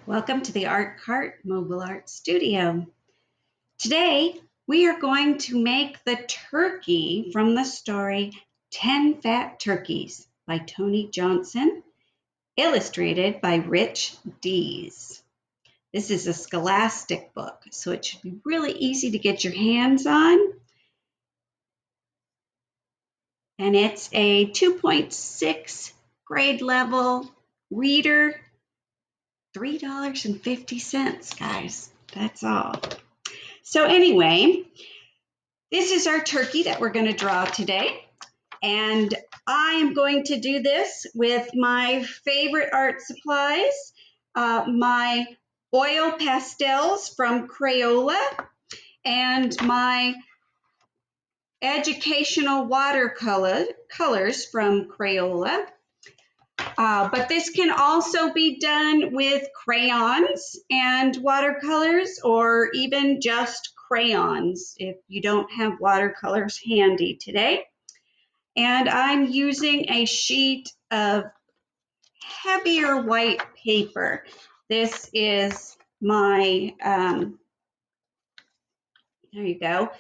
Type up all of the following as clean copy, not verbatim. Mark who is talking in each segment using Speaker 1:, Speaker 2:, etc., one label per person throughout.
Speaker 1: Welcome to the Art Cart Mobile Art Studio. Today we are going to make the turkey from the story 10 Fat Turkeys by Tony Johnson, illustrated by Rich Dees. This is a scholastic book, so it should be really easy to get your hands on. And it's a 2.6 grade level reader. $3.50, guys. That's all. So anyway, this is our turkey that we're going to draw today. And I am going to do this with my favorite art supplies, my oil pastels from Crayola, and my educational watercolors from Crayola. But this can also be done with crayons and watercolors, or even just crayons if you don't have watercolors handy today. And I'm using a sheet of heavier white paper. This is my, there you go.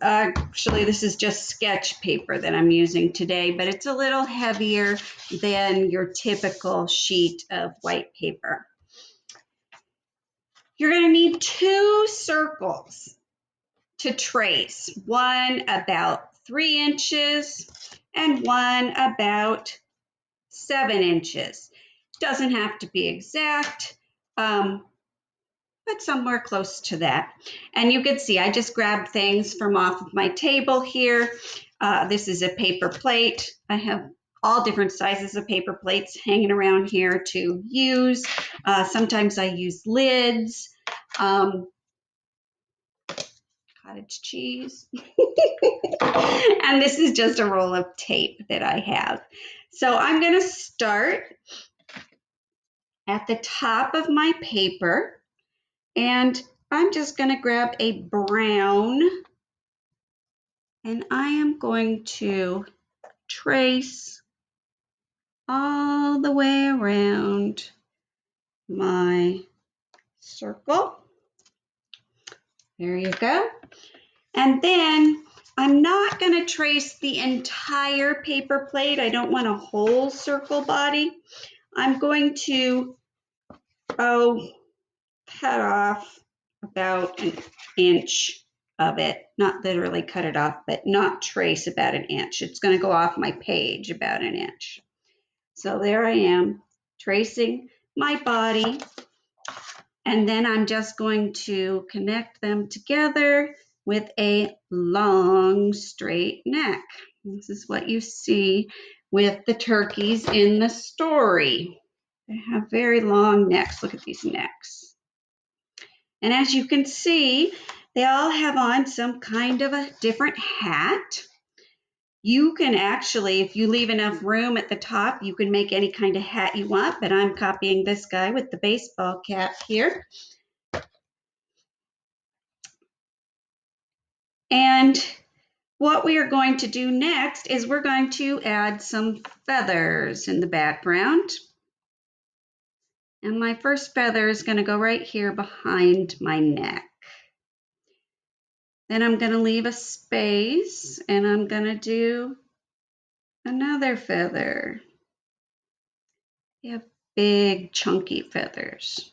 Speaker 1: Actually, this is just sketch paper that I'm using today, but it's a little heavier than your typical sheet of white paper. You're going to need 2 circles to trace, one about 3 inches and one about 7 inches. Doesn't have to be exact, but somewhere close to that. And you can see I just grabbed things from off of my table here. This is a paper plate. I have all different sizes of paper plates hanging around here to use. Sometimes I use lids, cottage cheese, and this is just a roll of tape that I have. So I'm going to start at the top of my paper, and I'm just going to grab a brown, and I am going to trace all the way around my circle. There you go. And then I'm not going to trace the entire paper plate. I don't want a whole circle body. I'm going to cut off about an inch of it, not literally cut it off, but not trace about an inch. It's going to go off my page about an inch. So there I am tracing my body, and then I'm just going to connect them together with a long straight neck. This is what you see with the turkeys in the story. They have very long necks. Look at these necks. And as you can see, they all have on some kind of a different hat. You can actually, if you leave enough room at the top, you can make any kind of hat you want, but I'm copying this guy with the baseball cap here. And what we are going to do next is we're going to add some feathers in the background. And my first feather is going to go right here behind my neck. Then I'm going to leave a space, and I'm going to do another feather. You have big, chunky feathers.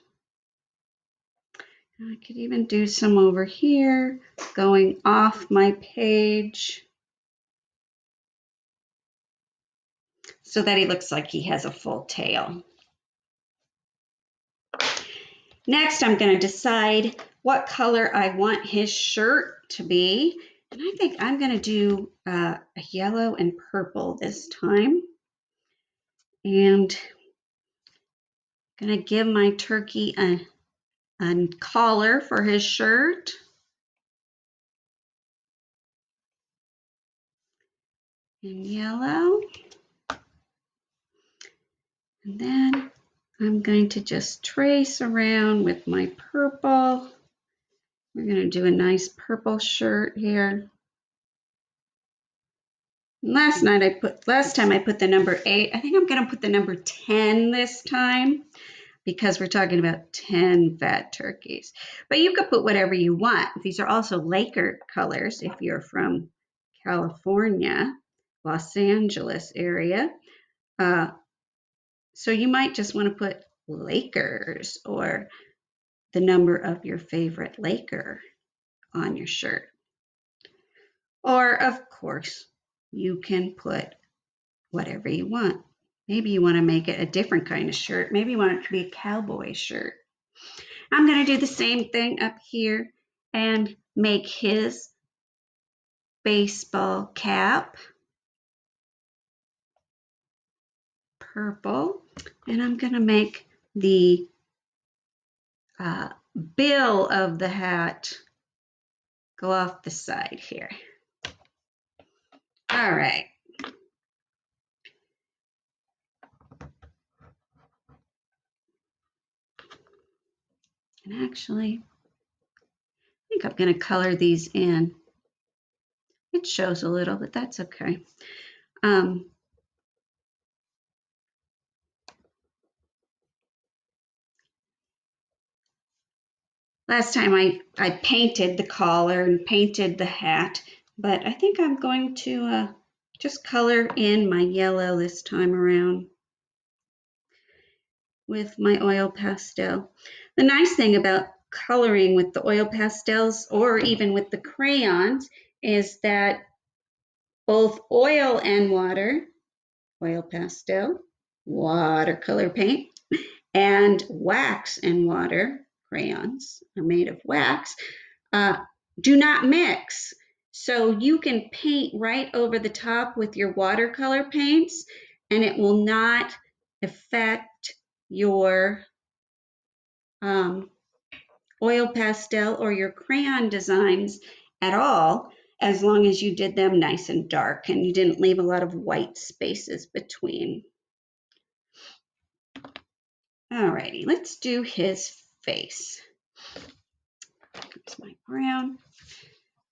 Speaker 1: I could even do some over here, going off my page, so that he looks like he has a full tail. Next, I'm going to decide what color I want his shirt to be. And I think I'm going to do a yellow and purple this time. And I'm going to give my turkey a collar for his shirt. In yellow. And then I'm going to just trace around with my purple. We're going to do a nice purple shirt here. Last time I put the number 8. I think I'm going to put the number 10 this time, because we're talking about 10 fat turkeys. But you could put whatever you want. These are also Laker colors if you're from California, Los Angeles area. So you might just want to put Lakers or the number of your favorite Laker on your shirt. Or, of course, you can put whatever you want. Maybe you want to make it a different kind of shirt. Maybe you want it to be a cowboy shirt. I'm going to do the same thing up here and make his baseball cap purple. And I'm going to make the bill of the hat go off the side here. All right. And actually, I think I'm going to color these in. It shows a little, but that's okay. Last time I painted the collar and painted the hat, but I think I'm going to just color in my yellow this time around with my oil pastel. The nice thing about coloring with the oil pastels or even with the crayons is that both oil and water, oil pastel, watercolor paint, and wax and water, crayons are made of wax, do not mix. So you can paint right over the top with your watercolor paints and it will not affect your oil pastel or your crayon designs at all, as long as you did them nice and dark and you didn't leave a lot of white spaces between. Alrighty, let's do his face. Here's my brown.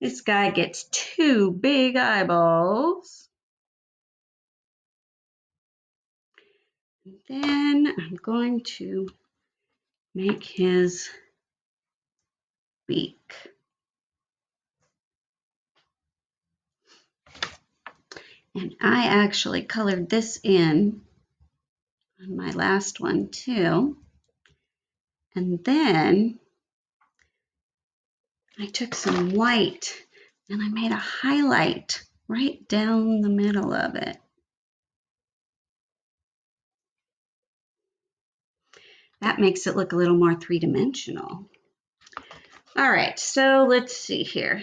Speaker 1: This guy gets 2 big eyeballs. And then I'm going to make his beak. And I actually colored this in on my last one too. And then I took some white and I made a highlight right down the middle of it. That makes it look a little more three-dimensional. All right, so let's see here.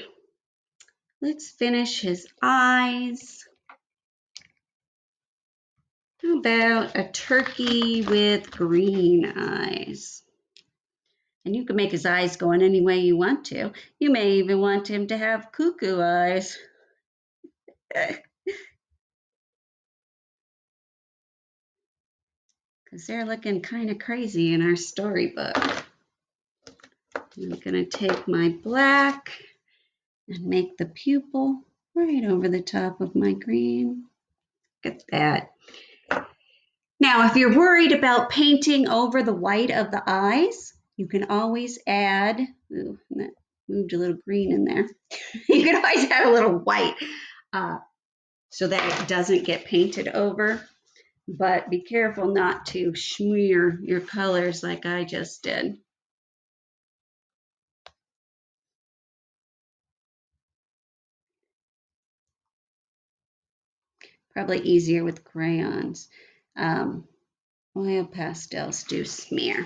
Speaker 1: Let's finish his eyes. How about a turkey with green eyes? And you can make his eyes go in any way you want to. You may even want him to have cuckoo eyes. Because they're looking kind of crazy in our storybook. I'm going to take my black and make the pupil right over the top of my green. Look at that. Now, if you're worried about painting over the white of the eyes, you can always add, ooh, that moved a little green in there. You can always add a little white so that it doesn't get painted over. But be careful not to smear your colors like I just did. Probably easier with crayons. Oil pastels do smear.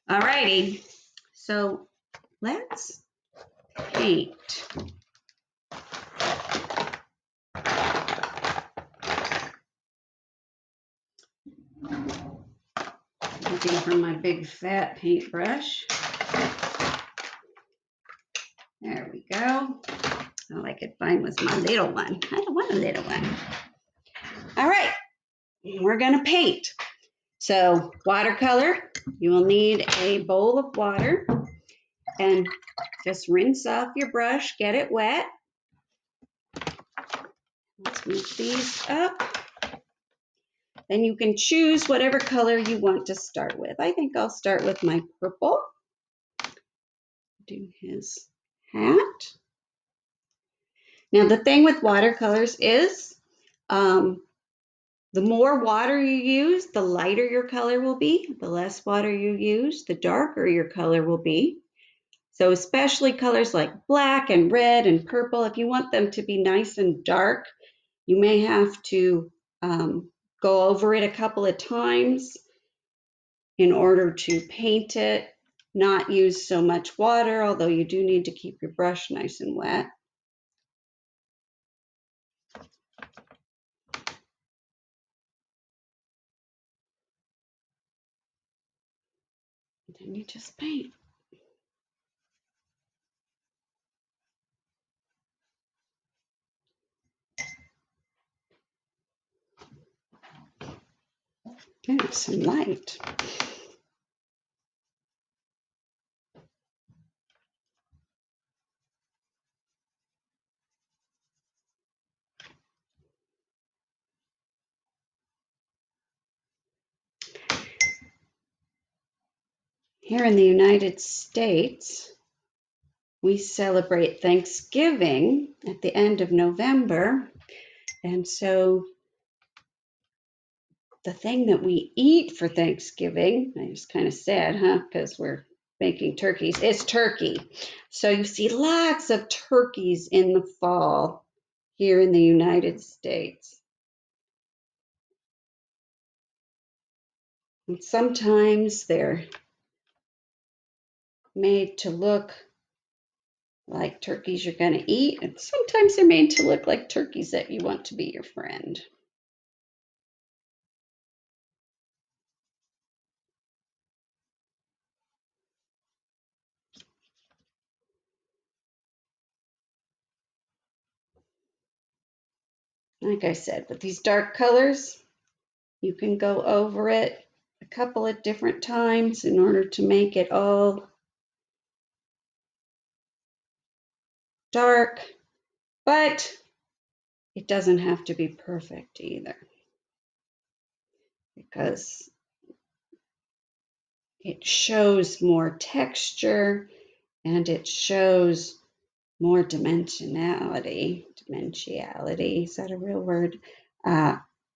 Speaker 1: Alrighty, so let's paint. Looking for my big fat paintbrush. There we go. All I could find was my little one. I don't want a little one. All right, we're gonna paint. So watercolor, you will need a bowl of water and just rinse off your brush, get it wet. Let's move these up. Then you can choose whatever color you want to start with. I think I'll start with my purple. Do his hat. Now the thing with watercolors is the more water you use, the lighter your color will be. The less water you use, the darker your color will be. So especially colors like black and red and purple, if you want them to be nice and dark, you may have to go over it a couple of times in order to paint it, not use so much water, although you do need to keep your brush nice and wet. And then you just paint. And some light. Here in the United States, we celebrate Thanksgiving at the end of November. And so the thing that we eat for Thanksgiving, it's kind of sad, huh? Because we're making turkeys, it's turkey. So you see lots of turkeys in the fall here in the United States. And sometimes they're made to look like turkeys you're going to eat, and sometimes they're made to look like turkeys that you want to be your friend. Like I said, with these dark colors, you can go over it a couple of different times in order to make it all dark, but it doesn't have to be perfect either, because it shows more texture and it shows more dimensionality. Dimensionality, is that a real word?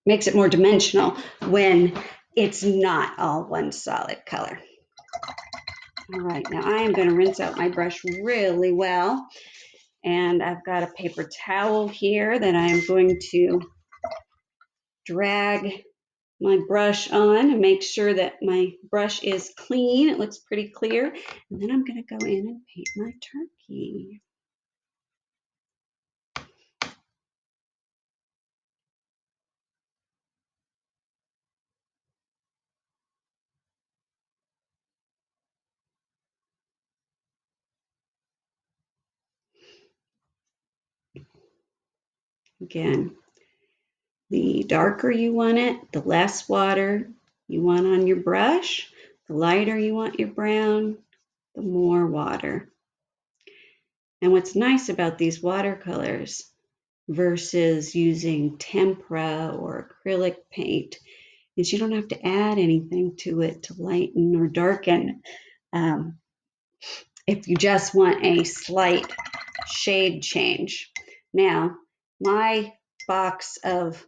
Speaker 1: Makes it more dimensional when it's not all one solid color. All right, now I am going to rinse out my brush really well. And I've got a paper towel here that I'm going to drag my brush on and make sure that my brush is clean. It looks pretty clear. And then I'm going to go in and paint my turkey. Again, the darker you want it, the less water you want on your brush. The lighter you want your brown, the more water. And what's nice about these watercolors versus using tempera or acrylic paint is you don't have to add anything to it to lighten or darken. If you just want a slight shade change. Now, my box of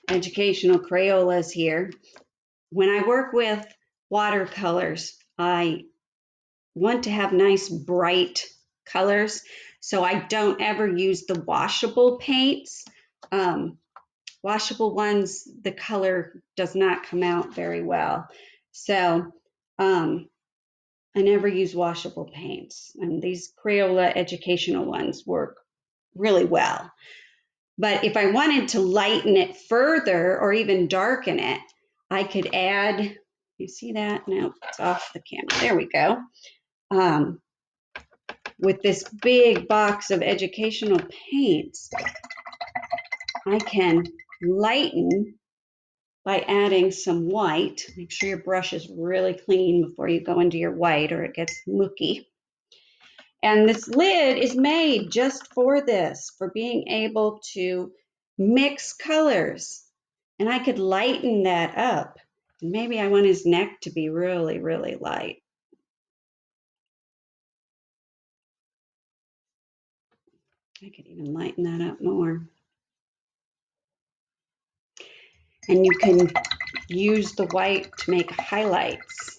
Speaker 1: educational Crayolas here, when I work with watercolors, I want to have nice bright colors, so I don't ever use the washable paints. Washable ones, the color does not come out very well. So I never use washable paints, and these Crayola educational ones work really well. But if I wanted to lighten it further or even darken it, I could add, you see that? No, it's off the camera. There we go. With this big box of educational paints, I can lighten by adding some white. Make sure your brush is really clean before you go into your white or it gets mooky. And this lid is made just for this, for being able to mix colors And I could lighten that up. Maybe I want his neck to be really, really light. I could even lighten that up more. And you can use the white to make highlights.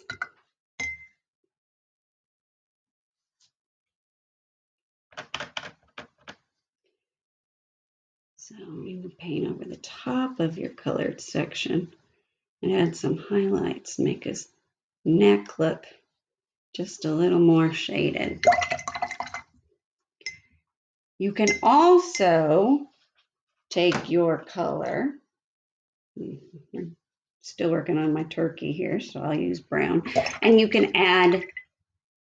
Speaker 1: So you can paint over the top of your colored section and add some highlights, make his neck look just a little more shaded. You can also take your color. I'm still working on my turkey here, so I'll use brown. And you can add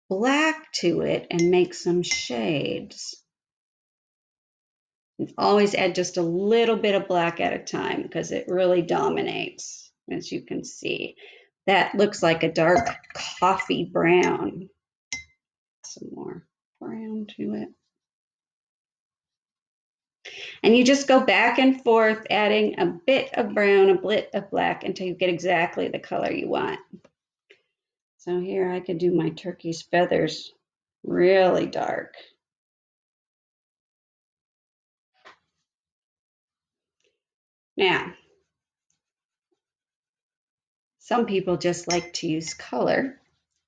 Speaker 1: black to it and make some shades. And always add just a little bit of black at a time because it really dominates, as you can see. That looks like a dark coffee brown. Some more brown to it. And you just go back and forth, adding a bit of brown, a bit of black until you get exactly the color you want. So here I could do my turkey's feathers really dark. Now, some people just like to use color.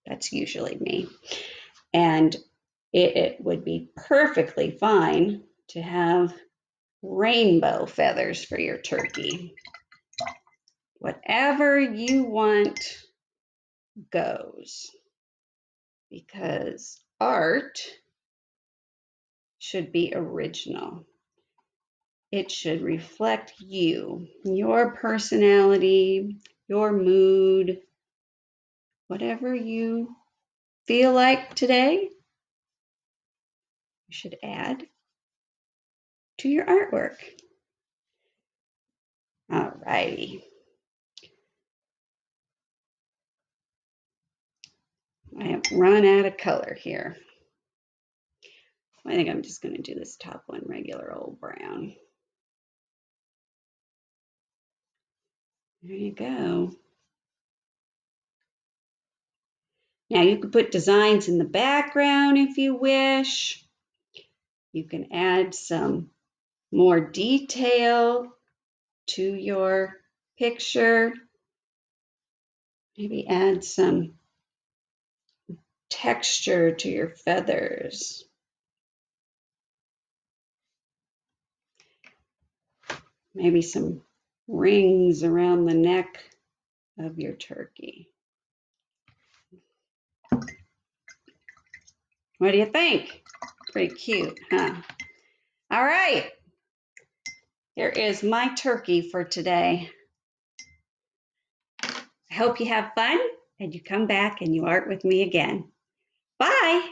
Speaker 1: That's usually me. And it would be perfectly fine to have rainbow feathers for your turkey. Whatever you want goes, because art should be original. It should reflect you, your personality, your mood, whatever you feel like today, you should add to your artwork. All righty. I have run out of color here. I think I'm just going to do this top one regular old brown. There you go. Now you can put designs in the background if you wish. You can add some more detail to your picture. Maybe add some texture to your feathers. Maybe some rings around the neck of your turkey. What do you think? Pretty cute, huh? All right. Here is my turkey for today. I hope you have fun and you come back and you art with me again. Bye.